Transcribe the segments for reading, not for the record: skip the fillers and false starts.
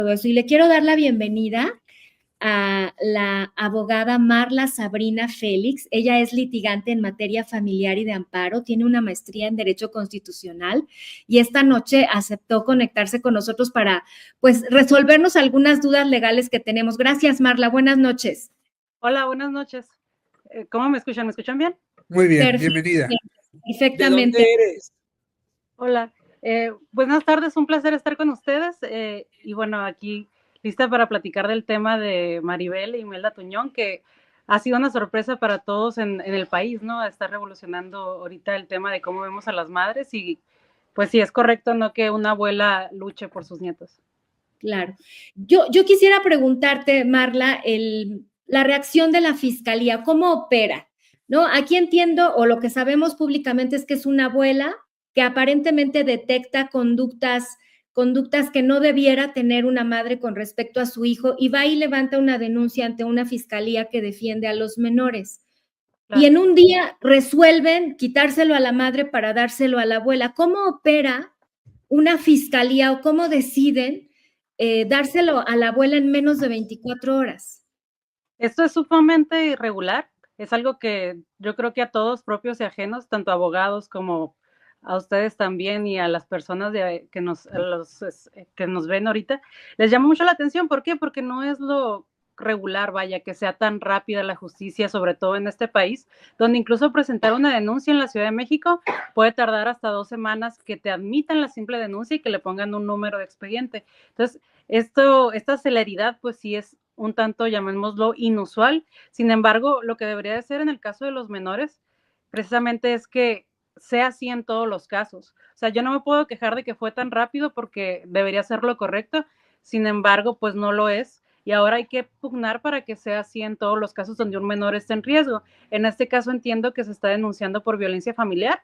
todo eso. Y le quiero dar la bienvenida a la abogada Marla Sabrina Félix. Ella es litigante en materia familiar y de amparo, tiene una maestría en Derecho Constitucional y esta noche aceptó conectarse con nosotros para, pues, resolvernos algunas dudas legales que tenemos. Gracias, Marla. Buenas noches. Hola, buenas noches. ¿Cómo me escuchan? ¿Me escuchan bien? Muy bien, Perfecto, bienvenida. perfectamente. ¿De dónde eres? Hola. Buenas tardes, un placer estar con ustedes. Y bueno, aquí lista para platicar del tema de Maribel y Imelda Tuñón, que ha sido una sorpresa para todos en el país, ¿no? Está revolucionando ahorita el tema de cómo vemos a las madres y pues sí, es correcto, ¿no? Que una abuela luche por sus nietos. Claro. Yo quisiera preguntarte, Marla, la reacción de la fiscalía, ¿cómo opera? ¿No? Aquí entiendo, o lo que sabemos públicamente es que es una abuela que aparentemente detecta conductas que no debiera tener una madre con respecto a su hijo y va y levanta una denuncia ante una fiscalía que defiende a los menores. Claro. Y en un día resuelven quitárselo a la madre para dárselo a la abuela. ¿Cómo opera una fiscalía o cómo deciden dárselo a la abuela en menos de 24 horas? Esto es sumamente irregular, es algo que yo creo que a todos, propios y ajenos, tanto abogados como a ustedes también y a las personas que nos ven ahorita, les llama mucho la atención. ¿Por qué? Porque no es lo regular, vaya, que sea tan rápida la justicia, sobre todo en este país, donde incluso presentar una denuncia en la Ciudad de México puede tardar hasta 2 semanas que te admitan la simple denuncia y que le pongan un número de expediente. Entonces, esta celeridad, pues sí es un tanto, llamémoslo, inusual. Sin embargo, lo que debería de ser en el caso de los menores, precisamente es que sea así en todos los casos. O sea, yo no me puedo quejar de que fue tan rápido porque debería ser lo correcto. Sin embargo, pues no lo es. Y ahora hay que pugnar para que sea así en todos los casos donde un menor esté en riesgo. En este caso entiendo que se está denunciando por violencia familiar,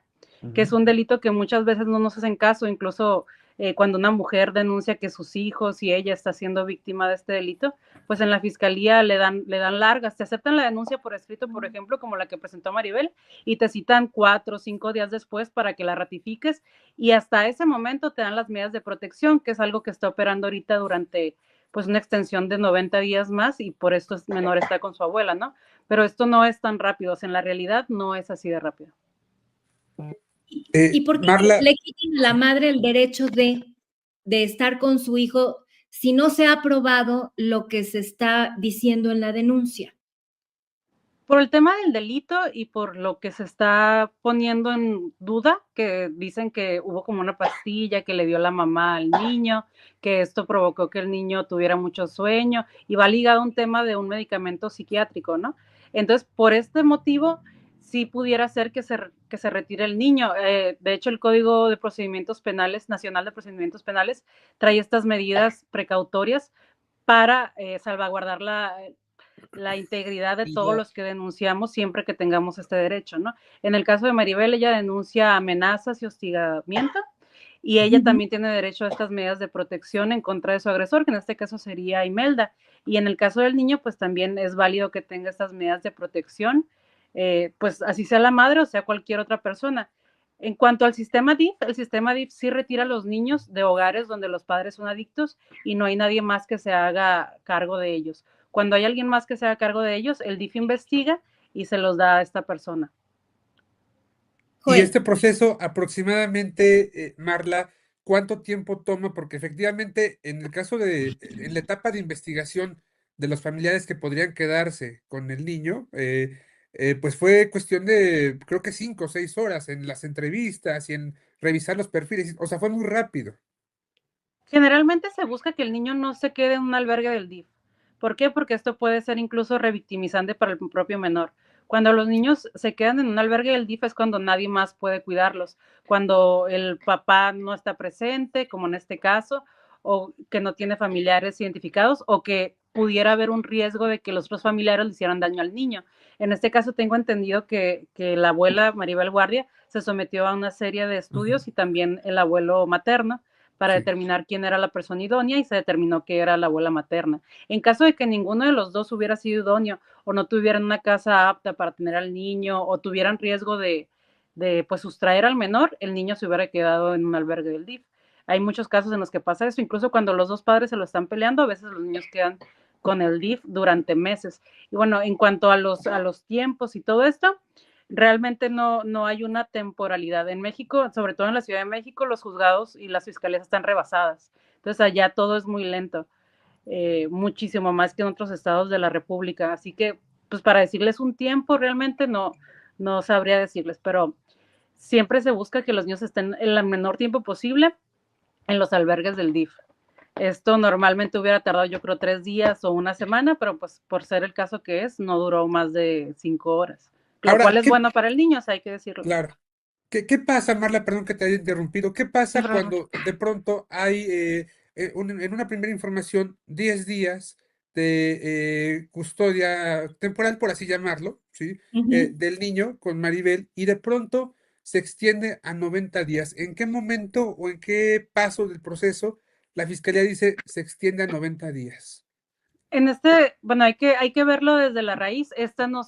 que es un delito que muchas veces no nos hacen caso, incluso cuando una mujer denuncia que sus hijos y ella está siendo víctima de este delito, pues en la fiscalía le dan largas, te aceptan la denuncia por escrito, por ejemplo, como la que presentó Maribel, y te citan 4 o 5 días después para que la ratifiques, y hasta ese momento te dan las medidas de protección, que es algo que está operando ahorita durante pues una extensión de 90 días más, y por esto es menor está con su abuela, ¿no? Pero esto no es tan rápido, o sea, en la realidad no es así de rápido. ¿Y por qué Marla, le quitan a la madre el derecho de estar con su hijo si no se ha probado lo que se está diciendo en la denuncia? Por el tema del delito y por lo que se está poniendo en duda, que dicen que hubo como una pastilla que le dio la mamá al niño, que esto provocó que el niño tuviera mucho sueño, y va ligado a un tema de un medicamento psiquiátrico, ¿no? Entonces, por este motivo, sí pudiera ser que se retire el niño. De hecho, el Código de Procedimientos Penales, Nacional de Procedimientos Penales, trae estas medidas precautorias para salvaguardar la integridad de todos los que denunciamos siempre que tengamos este derecho, ¿no? En el caso de Maribel, ella denuncia amenazas y hostigamiento, y ella también tiene derecho a estas medidas de protección en contra de su agresor, que en este caso sería Imelda. Y en el caso del niño, pues también es válido que tenga estas medidas de protección, pues así sea la madre o sea cualquier otra persona. En cuanto al sistema DIF, el sistema DIF sí retira a los niños de hogares donde los padres son adictos y no hay nadie más que se haga cargo de ellos. Cuando hay alguien más que se haga cargo de ellos, el DIF investiga y se los da a esta persona. y este proceso aproximadamente, Marla, ¿cuánto tiempo toma? Porque efectivamente, en el caso en la etapa de investigación de los familiares que podrían quedarse con el niño, pues fue cuestión de, creo que 5 o 6 horas en las entrevistas y en revisar los perfiles. O sea, fue muy rápido. Generalmente se busca que el niño no se quede en un albergue del DIF. ¿Por qué? Porque esto puede ser incluso revictimizante para el propio menor. Cuando los niños se quedan en un albergue del DIF es cuando nadie más puede cuidarlos, cuando el papá no está presente, como en este caso, o que no tiene familiares identificados, o que pudiera haber un riesgo de que los otros familiares le hicieran daño al niño. En este caso tengo entendido que la abuela Maribel Guardia se sometió a una serie de estudios y también el abuelo materno para determinar quién era la persona idónea y se determinó que era la abuela materna. En caso de que ninguno de los dos hubiera sido idóneo o no tuvieran una casa apta para tener al niño o tuvieran riesgo de pues sustraer al menor, el niño se hubiera quedado en un albergue del DIF. Hay muchos casos en los que pasa eso, incluso cuando los dos padres se lo están peleando, a veces los niños quedan con el DIF durante meses. Y bueno, en cuanto a los tiempos y todo esto, realmente no hay una temporalidad. En México, sobre todo en la Ciudad de México, los juzgados y las fiscalías están rebasadas. Entonces allá todo es muy lento, muchísimo más que en otros estados de la República. Así que, pues para decirles un tiempo, realmente no sabría decirles, pero siempre se busca que los niños estén en el menor tiempo posible en los albergues del DIF. Esto normalmente hubiera tardado, yo creo, 3 días o una semana, pero pues por ser el caso que es, no duró más de 5 horas. Lo Ahora, cual es bueno para el niño, o sea, hay que decirlo. claro. ¿Qué pasa, Marla? Perdón que te haya interrumpido. ¿Qué pasa cuando de pronto hay en una primera información 10 días de custodia temporal, por así llamarlo, ¿sí? Del niño con Maribel y de pronto se extiende a 90 días? ¿En qué momento o en qué paso del proceso la fiscalía dice se extiende a 90 días? En bueno, hay que verlo desde la raíz. Esta no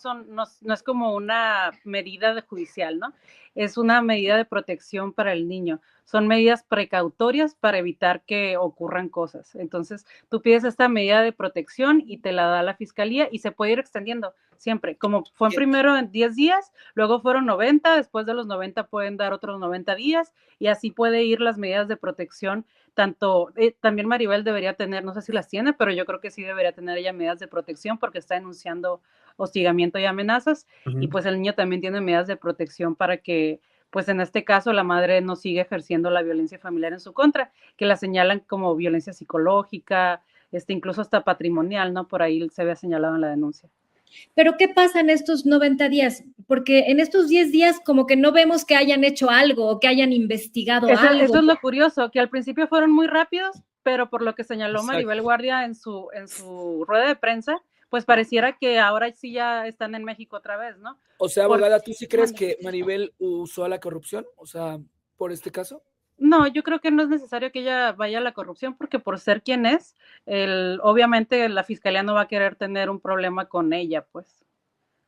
es como una medida judicial, ¿no? Es una medida de protección para el niño. Son medidas precautorias para evitar que ocurran cosas. Entonces, tú pides esta medida de protección y te la da la fiscalía y se puede ir extendiendo siempre. Como fue primero en 10 días, luego fueron 90, después de los 90 pueden dar otros 90 días y así puede ir las medidas de protección. Tanto, también Maribel debería tener, no sé si las tiene, pero yo creo que sí debería tener ella medidas de protección porque está denunciando hostigamiento y amenazas. Y pues el niño también tiene medidas de protección para que, pues en este caso, la madre no siga ejerciendo la violencia familiar en su contra, que la señalan como violencia psicológica, incluso hasta patrimonial, ¿no? Por ahí se había señalado en la denuncia. Pero ¿qué pasa en estos 90 días? Porque en estos 10 días como que no vemos que hayan hecho algo o que hayan investigado algo. Eso es lo curioso, que al principio fueron muy rápidos, pero por lo que señaló Maribel Guardia en su rueda de prensa, pues pareciera que ahora sí ya están en México otra vez, ¿no? O sea, abogada, ¿tú sí crees que Maribel usó a la corrupción? O sea, por este caso. No, yo creo que no es necesario que ella vaya a la corrupción porque por ser quien es, obviamente la fiscalía no va a querer tener un problema con ella, pues.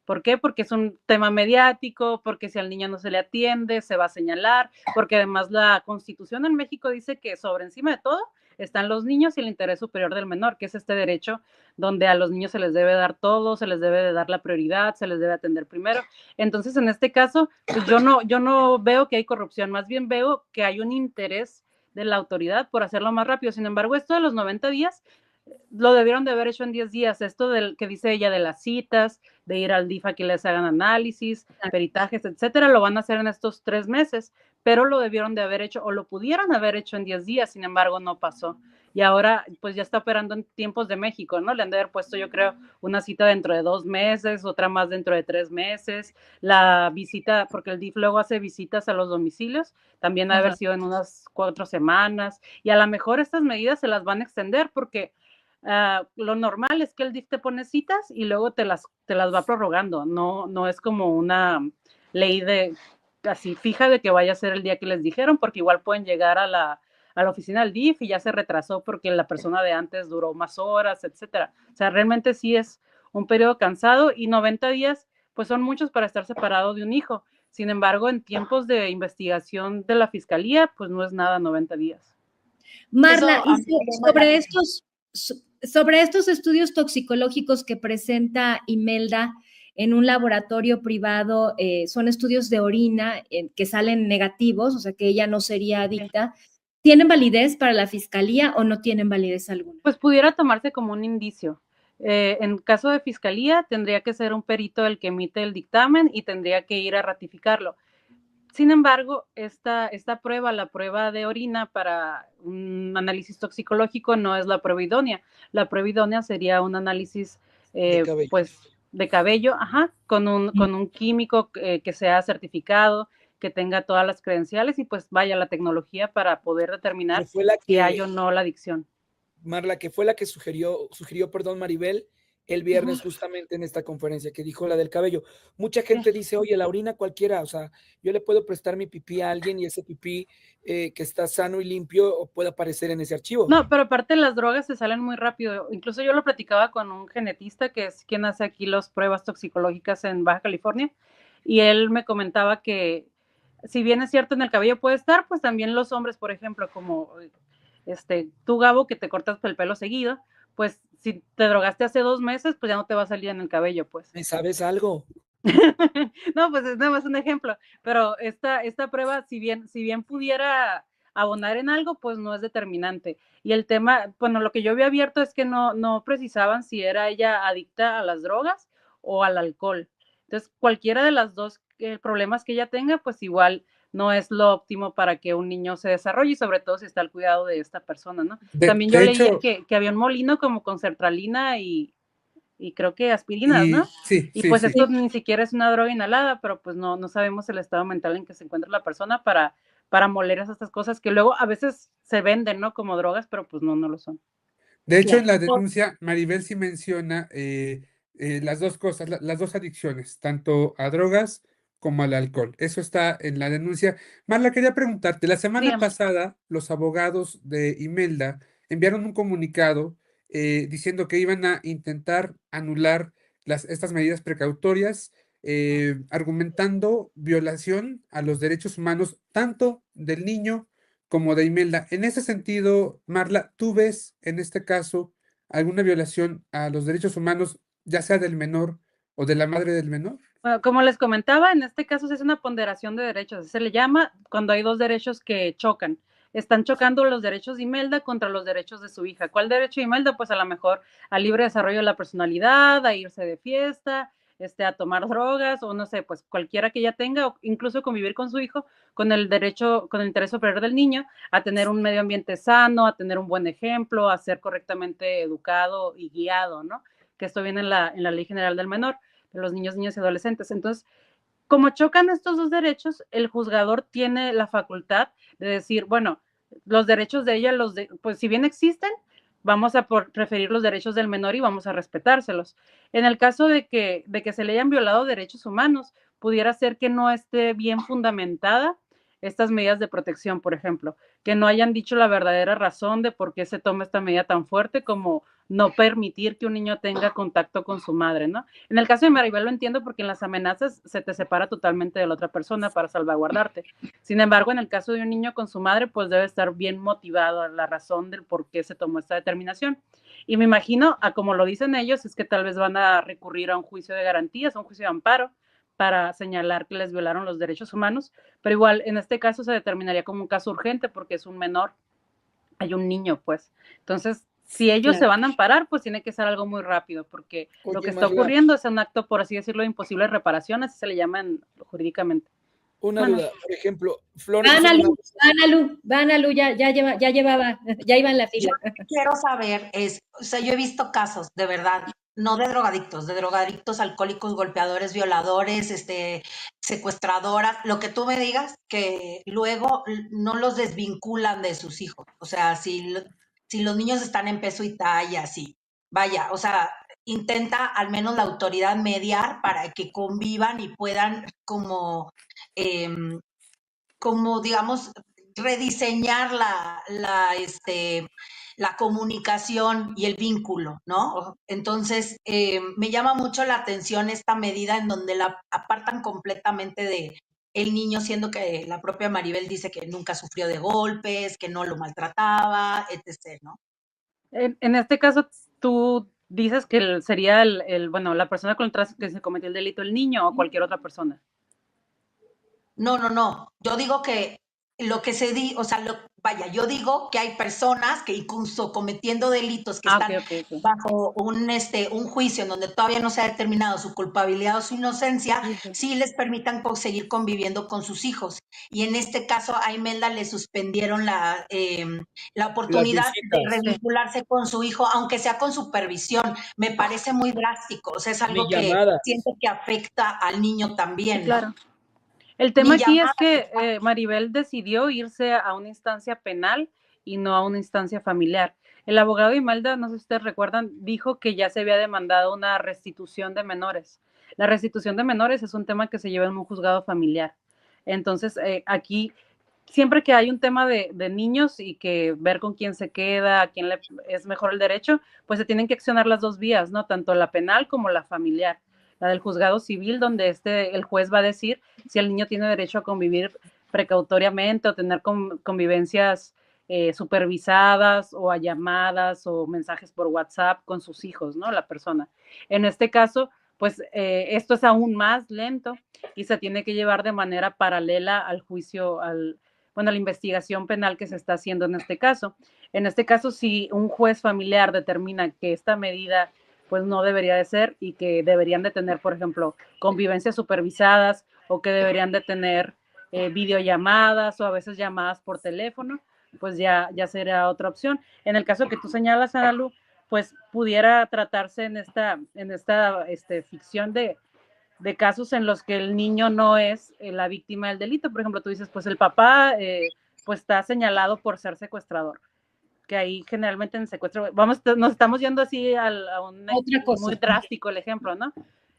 ¿Por qué? Porque es un tema mediático, porque si al niño no se le atiende, se va a señalar, porque además la Constitución en México dice que sobre encima de todo están los niños y el interés superior del menor, que es este derecho donde a los niños se les debe dar todo, se les debe de dar la prioridad, se les debe atender primero. Entonces, en este caso, pues yo no veo que hay corrupción, más bien veo que hay un interés de la autoridad por hacerlo más rápido. Sin embargo, esto de los 90 días lo debieron de haber hecho en 10 días. Esto del que dice ella de las citas, de ir al DIF a que les hagan análisis, peritajes, etcétera, lo van a hacer en estos 3 meses, pero lo debieron de haber hecho o lo pudieron haber hecho en 10 días, sin embargo no pasó. Y ahora pues ya está operando en tiempos de México, ¿no? Le han de haber puesto, yo creo, una cita dentro de 2 meses, otra más dentro de 3 meses, la visita, porque el DIF luego hace visitas a los domicilios, también ha de haber sido en unas 4 semanas, y a lo mejor estas medidas se las van a extender porque lo normal es que el DIF te pone citas y luego te las va prorrogando, no es como una ley de así fija de que vaya a ser el día que les dijeron, porque igual pueden llegar a la oficina del DIF y ya se retrasó porque la persona de antes duró más horas, etcétera. O sea, realmente sí es un periodo cansado y 90 días pues son muchos para estar separado de un hijo. Sin embargo, en tiempos de investigación de la fiscalía, pues no es nada 90 días. Marla, sobre estos estudios toxicológicos que presenta Imelda en un laboratorio privado, son estudios de orina que salen negativos, o sea que ella no sería adicta. ¿Tienen validez para la fiscalía o no tienen validez alguna? Pues pudiera tomarse como un indicio. En caso de fiscalía, tendría que ser un perito el que emite el dictamen y tendría que ir a ratificarlo. Sin embargo, esta prueba, la prueba de orina para un análisis toxicológico no es la prueba idónea. La prueba idónea sería un análisis de cabello, con un químico que sea certificado, que tenga todas las credenciales y pues vaya la tecnología para poder determinar si hay o no la adicción. Marla, que fue la que sugirió, Maribel, el viernes justamente en esta conferencia, que dijo la del cabello. Mucha gente dice, oye, la orina cualquiera, o sea, yo le puedo prestar mi pipí a alguien y ese pipí que está sano y limpio puede aparecer en ese archivo. No, pero aparte las drogas se salen muy rápido. Incluso yo lo platicaba con un genetista que es quien hace aquí las pruebas toxicológicas en Baja California y él me comentaba que si bien es cierto en el cabello puede estar, pues también los hombres, por ejemplo, como tú, Gabo, que te cortas el pelo seguido, pues si te drogaste hace 2 meses, pues ya no te va a salir en el cabello, pues. ¿Me sabes algo? No, pues es nada más un ejemplo, pero esta prueba, si bien pudiera abonar en algo, pues no es determinante. Y el tema, bueno, lo que yo había abierto es que no precisaban si era ella adicta a las drogas o al alcohol. Entonces, cualquiera de las dos problemas que ella tenga, pues igual no es lo óptimo para que un niño se desarrolle, y sobre todo si está al cuidado de esta persona, ¿no? También yo De leía hecho, que había un molino como con sertralina y creo que aspirinas, y ¿no? sí, Y sí, pues sí. esto ni siquiera es una droga inhalada, pero pues no sabemos el estado mental en que se encuentra la persona para moler estas cosas que luego a veces se venden, ¿no? Como drogas, pero pues no lo son. De hecho, en Claro. la denuncia, Maribel sí menciona las dos cosas, las dos adicciones, tanto a drogas como al alcohol. Eso está en la denuncia. Marla, quería preguntarte, la semana Dígame. pasada los abogados de Imelda enviaron un comunicado diciendo que iban a intentar anular estas medidas precautorias, argumentando violación a los derechos humanos tanto del niño como de Imelda. En ese sentido, Marla, ¿tú ves en este caso alguna violación a los derechos humanos, ya sea del menor o de la madre del menor? Bueno, como les comentaba, en este caso es una ponderación de derechos. Se le llama cuando hay dos derechos que chocan. Están chocando los derechos de Imelda contra los derechos de su hija. ¿Cuál derecho de Imelda? Pues a lo mejor al libre desarrollo de la personalidad, a irse de fiesta, a tomar drogas, o no sé, pues cualquiera que ella tenga, o incluso convivir con su hijo, con el derecho, con el interés superior del niño, a tener un medio ambiente sano, a tener un buen ejemplo, a ser correctamente educado y guiado, ¿no? Que esto viene en la Ley General del Menor, de los niños, niñas y adolescentes. Entonces, como chocan estos dos derechos, el juzgador tiene la facultad de decir, bueno, los derechos de ella, pues si bien existen, vamos a preferir los derechos del menor y vamos a respetárselos. En el caso de que se le hayan violado derechos humanos, pudiera ser que no esté bien fundamentada estas medidas de protección, por ejemplo, que no hayan dicho la verdadera razón de por qué se toma esta medida tan fuerte como no permitir que un niño tenga contacto con su madre, ¿no? En el caso de Maribel lo entiendo porque en las amenazas se te separa totalmente de la otra persona para salvaguardarte. Sin embargo, en el caso de un niño con su madre, pues debe estar bien motivado la razón del por qué se tomó esta determinación. Y me imagino, a como lo dicen ellos, es que tal vez van a recurrir a un juicio de garantías, a un juicio de amparo, para señalar que les violaron los derechos humanos, pero igual en este caso se determinaría como un caso urgente porque es un menor, hay un niño, pues. Entonces, si ellos se van a amparar, pues tiene que ser algo muy rápido, porque lo que Oye, está Marla, ocurriendo es un acto, por así decirlo, de imposible reparación, así se le llaman jurídicamente. una Bueno, duda. Por ejemplo, Flores Van hizo a una... Lu, ya llevaba, ya iba en la Yo fila. lo que quiero saber es, o sea, yo he visto casos, de verdad, no de drogadictos, alcohólicos, golpeadores, violadores, secuestradoras, lo que tú me digas, que luego no los desvinculan de sus hijos. O sea, si los niños están en peso y talla, sí, vaya, o sea, intenta al menos la autoridad mediar para que convivan y puedan em, como digamos, rediseñar la comunicación y el vínculo, ¿no? Entonces, me llama mucho la atención esta medida en donde la apartan completamente de el niño, siendo que la propia Maribel dice que nunca sufrió de golpes, que no lo maltrataba, etc., ¿no? en este caso, tú dices que sería bueno, la persona con el que se cometió el delito, el niño o cualquier otra persona. No. Yo digo que lo que o sea, vaya, yo digo que hay personas que incluso cometiendo delitos que están Okay. bajo un juicio en donde todavía no se ha determinado su culpabilidad o su inocencia, Sí. sí les permitan seguir conviviendo con sus hijos. Y en este caso a Imelda le suspendieron la Las oportunidad de visitas, revincularse con su hijo, aunque sea con supervisión. Me parece muy drástico, o sea, es ni algo que llamadas. siento que afecta al niño Sí, también, ¿no? claro. El tema Ni aquí es llamadas. que Maribel decidió irse a una instancia penal y no a una instancia familiar. El abogado de Imelda, no sé si ustedes recuerdan, dijo que ya se había demandado una restitución de menores. La restitución de menores es un tema que se lleva en un juzgado familiar. Entonces, aquí, siempre que hay un tema de niños y que ver con quién se queda, a quién le es mejor el derecho, pues se tienen que accionar las dos vías, ¿no? Tanto la penal como la familiar. La del juzgado civil, donde el juez va a decir si el niño tiene derecho a convivir precautoriamente o tener convivencias supervisadas o a llamadas o mensajes por WhatsApp con sus hijos, ¿no? La persona. En este caso, pues esto es aún más lento y se tiene que llevar de manera paralela al juicio, a la investigación penal que se está haciendo en este caso. En este caso, si un juez familiar determina que esta medida pues no debería de ser y que deberían de tener, por ejemplo, convivencias supervisadas o que deberían de tener videollamadas o a veces llamadas por teléfono, pues ya será otra opción. En el caso que tú señalas, Analu, pues pudiera tratarse en esta ficción de casos en los que el niño no es la víctima del delito. Por ejemplo, tú dices, pues el papá pues está señalado por ser secuestrador, que ahí generalmente en secuestro, nos estamos yendo así a un muy drástico el ejemplo, ¿no?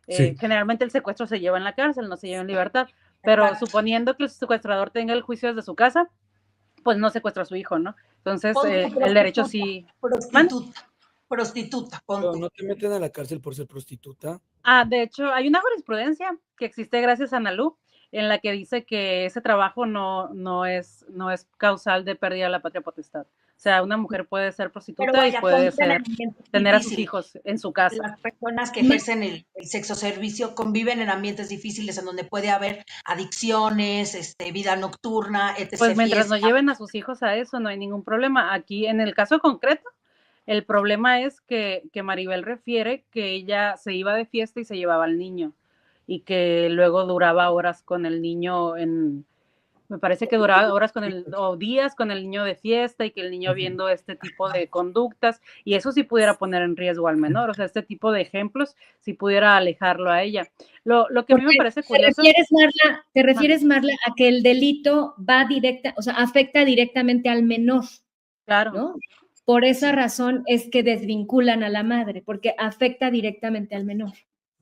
Sí. Generalmente el secuestro se lleva en la cárcel, no se lleva en libertad, pero suponiendo que el secuestrador tenga el juicio desde su casa, pues no secuestra a su hijo, ¿no? Entonces, el derecho sí... Prostituta, ponte. ¿No te meten a la cárcel por ser prostituta? De hecho, hay una jurisprudencia que existe gracias a Analu, en la que dice que ese trabajo no es causal de pérdida de la patria potestad. O sea, una mujer puede ser prostituta y puede tener a sus hijos en su casa. Las personas que ejercen el sexo servicio conviven en ambientes difíciles en donde puede haber adicciones, vida nocturna, etc. Pues mientras no lleven a sus hijos a eso, no hay ningún problema. Aquí, en el caso concreto, el problema es que Maribel refiere que ella se iba de fiesta y se llevaba al niño y que luego duraba horas con el niño me parece que duraba horas o días con el niño de fiesta y que el niño viendo este tipo de conductas y eso sí pudiera poner en riesgo al menor, o sea, este tipo de ejemplos sí pudiera alejarlo a ella. Lo que a mí me parece curioso... ¿Te refieres, Marla, a que el delito afecta directamente al menor? Claro. ¿No? Por esa razón es que desvinculan a la madre, porque afecta directamente al menor.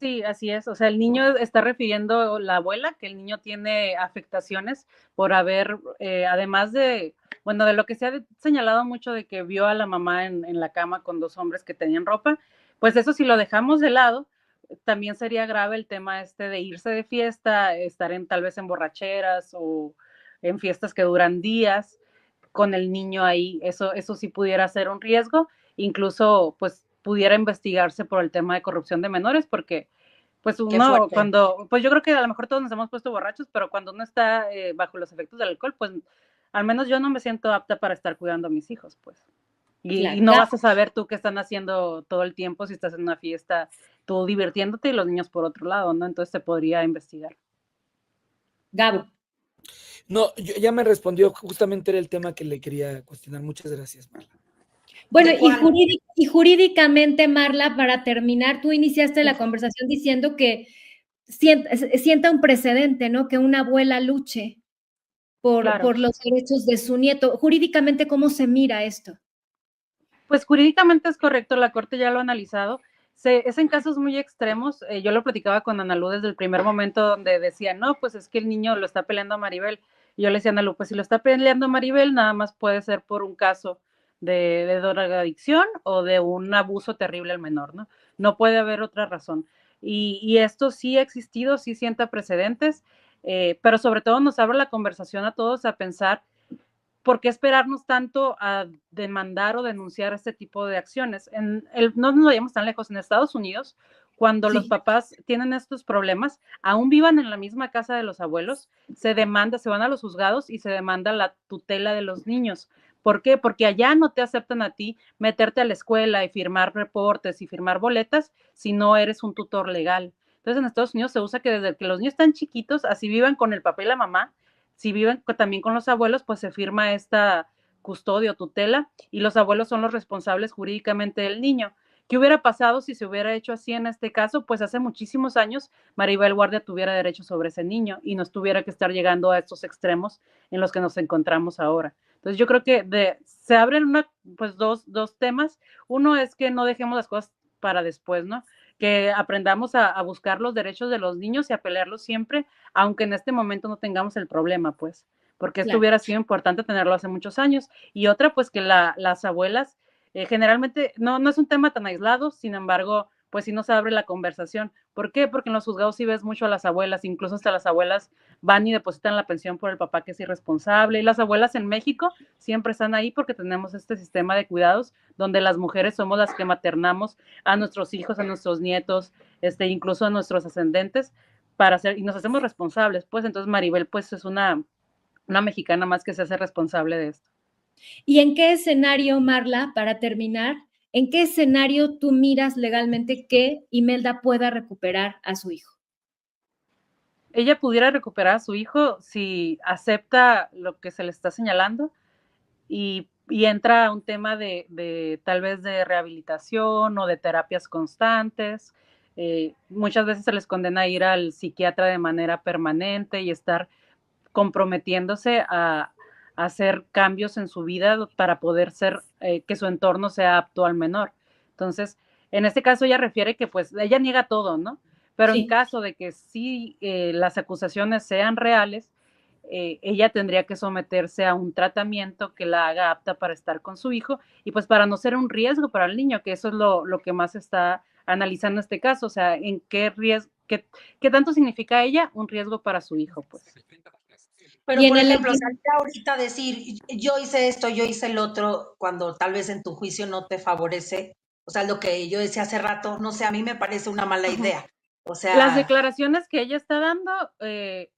Sí, así es. O sea, el niño está refiriendo la abuela que el niño tiene afectaciones por haber, además de lo que se ha señalado mucho de que vio a la mamá en la cama con dos hombres que tenían ropa, pues eso si lo dejamos de lado, también sería grave el tema de irse de fiesta, estar tal vez en borracheras o en fiestas que duran días con el niño ahí. Eso sí pudiera ser un riesgo, incluso pues pudiera investigarse por el tema de corrupción de menores, porque pues uno pues yo creo que a lo mejor todos nos hemos puesto borrachos, pero cuando uno está bajo los efectos del alcohol, pues al menos yo no me siento apta para estar cuidando a mis hijos, pues. Y no vas a saber tú qué están haciendo todo el tiempo si estás en una fiesta, tú divirtiéndote y los niños por otro lado, ¿no? Entonces se podría investigar. Gabo. No, ya me respondió, justamente era el tema que le quería cuestionar. Muchas gracias, Marla. Bueno, y jurídicamente, Marla, para terminar, tú iniciaste la conversación diciendo que sienta un precedente, ¿no? Que una abuela luche por los derechos de su nieto. Jurídicamente, ¿cómo se mira esto? Pues jurídicamente es correcto, la Corte ya lo ha analizado. Es en casos muy extremos. Yo lo platicaba con Analu desde el primer momento donde decía, no, pues es que el niño lo está peleando a Maribel. Y yo le decía a Analu, pues si lo está peleando a Maribel, nada más puede ser por un caso de drogadicción o de un abuso terrible al menor, ¿no? No puede haber otra razón. Y esto sí ha existido, sí sienta precedentes, pero sobre todo nos abre la conversación a todos a pensar ¿por qué esperarnos tanto a demandar o denunciar este tipo de acciones? No nos vayamos tan lejos. En Estados Unidos, cuando los papás tienen estos problemas, aún vivan en la misma casa de los abuelos, se van a los juzgados y se demanda la tutela de los niños. ¿Por qué? Porque allá no te aceptan a ti meterte a la escuela y firmar reportes y firmar boletas si no eres un tutor legal. Entonces, en Estados Unidos se usa que desde que los niños están chiquitos, así vivan con el papá y la mamá, si viven también con los abuelos, pues se firma esta custodia o tutela y los abuelos son los responsables jurídicamente del niño. ¿Qué hubiera pasado si se hubiera hecho así en este caso? Pues hace muchísimos años Maribel Guardia tuviera derecho sobre ese niño y no tuviera que estar llegando a estos extremos en los que nos encontramos ahora. Entonces yo creo que se abren dos temas. Uno es que no dejemos las cosas para después, ¿no? Que aprendamos a buscar los derechos de los niños y a pelearlos siempre, aunque en este momento no tengamos el problema, pues, porque esto hubiera sido importante tenerlo hace muchos años. Y otra, pues, que las abuelas, generalmente, no es un tema tan aislado, sin embargo, pues sí no se abre la conversación. ¿Por qué? Porque en los juzgados sí ves mucho a las abuelas, incluso hasta las abuelas van y depositan la pensión por el papá que es irresponsable, y las abuelas en México siempre están ahí porque tenemos este sistema de cuidados donde las mujeres somos las que maternamos a nuestros hijos, a nuestros nietos, incluso a nuestros ascendentes, y nos hacemos responsables, pues entonces Maribel pues es una mexicana más que se hace responsable de esto. ¿Y en qué escenario, Marla, para terminar, en qué escenario tú miras legalmente que Imelda pueda recuperar a su hijo? Ella pudiera recuperar a su hijo si acepta lo que se le está señalando y entra a un tema de tal vez de rehabilitación o de terapias constantes. Muchas veces se les condena a ir al psiquiatra de manera permanente y estar comprometiéndose a hacer cambios en su vida para poder ser, que su entorno sea apto al menor. Entonces, en este caso ella refiere que pues ella niega todo, ¿no? Pero sí, en caso de que sí las acusaciones sean reales, ella tendría que someterse a un tratamiento que la haga apta para estar con su hijo y pues para no ser un riesgo para el niño, que eso es lo que más está analizando este caso, o sea, en qué riesgo, qué tanto significa ella un riesgo para su hijo, pues. Pero, por ejemplo, salir ahorita a decir, yo hice esto, yo hice el otro, cuando tal vez en tu juicio no te favorece, o sea, lo que yo decía hace rato, no sé, a mí me parece una mala idea. O sea, las declaraciones que ella está dando,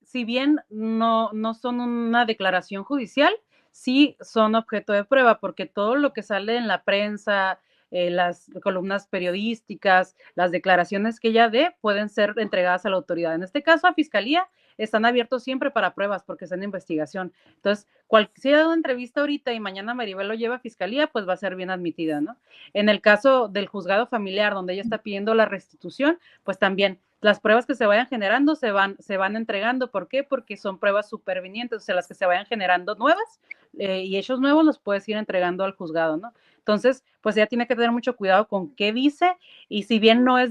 si bien no son una declaración judicial, sí son objeto de prueba, porque todo lo que sale en la prensa, las columnas periodísticas, las declaraciones que ella dé, pueden ser entregadas a la autoridad. En este caso, a Fiscalía están abiertos siempre para pruebas, porque están en investigación. Entonces, si ha dado una entrevista ahorita y mañana Maribel lo lleva a Fiscalía, pues va a ser bien admitida, ¿no? En el caso del juzgado familiar, donde ella está pidiendo la restitución, pues también las pruebas que se vayan generando se van entregando. ¿Por qué? Porque son pruebas supervinientes, o sea, las que se vayan generando nuevas y hechos nuevos los puedes ir entregando al juzgado, ¿no? Entonces, pues ella tiene que tener mucho cuidado con qué dice, y si bien no es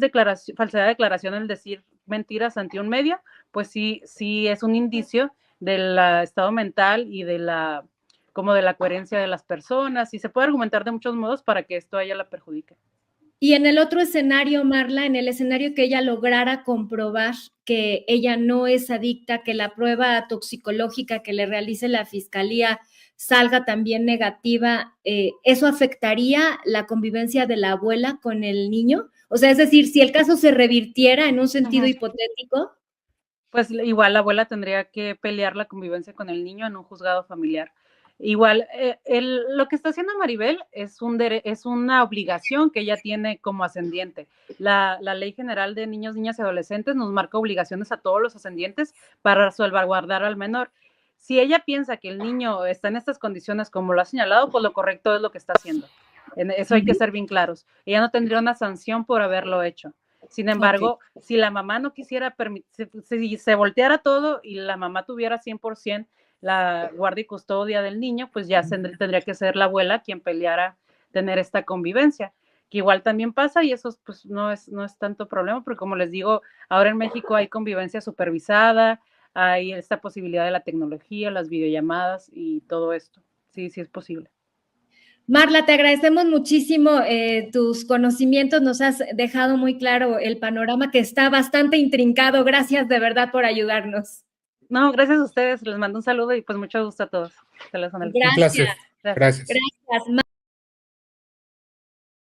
falsedad de declaración el decir mentiras ante un medio, pues sí es un indicio del estado mental y como de la coherencia de las personas, y se puede argumentar de muchos modos para que esto a ella la perjudique. Y en el otro escenario, Marla, en el escenario que ella lograra comprobar que ella no es adicta, que la prueba toxicológica que le realice la Fiscalía salga también negativa, ¿eso afectaría la convivencia de la abuela con el niño? O sea, es decir, si el caso se revirtiera en un sentido hipotético. Pues igual la abuela tendría que pelear la convivencia con el niño en un juzgado familiar. Igual, lo que está haciendo Maribel es una obligación que ella tiene como ascendiente. La Ley General de Niños, Niñas y Adolescentes nos marca obligaciones a todos los ascendientes para salvaguardar al menor. Si ella piensa que el niño está en estas condiciones como lo ha señalado, pues lo correcto es lo que está haciendo. En eso hay que ser bien claros. Ella no tendría una sanción por haberlo hecho. Sin embargo, si la mamá no quisiera permitir, si se volteara todo y la mamá tuviera 100% la guardia y custodia del niño, pues ya tendría que ser la abuela quien peleara tener esta convivencia, que igual también pasa, y eso pues no es tanto problema, porque como les digo, ahora en México hay convivencia supervisada, hay esta posibilidad de la tecnología, las videollamadas y todo esto. Sí es posible. Marla, te agradecemos muchísimo tus conocimientos, nos has dejado muy claro el panorama que está bastante intrincado. Gracias de verdad por ayudarnos. No, gracias a ustedes, les mando un saludo y pues mucho gusto a todos. Un placer. Gracias. Gracias.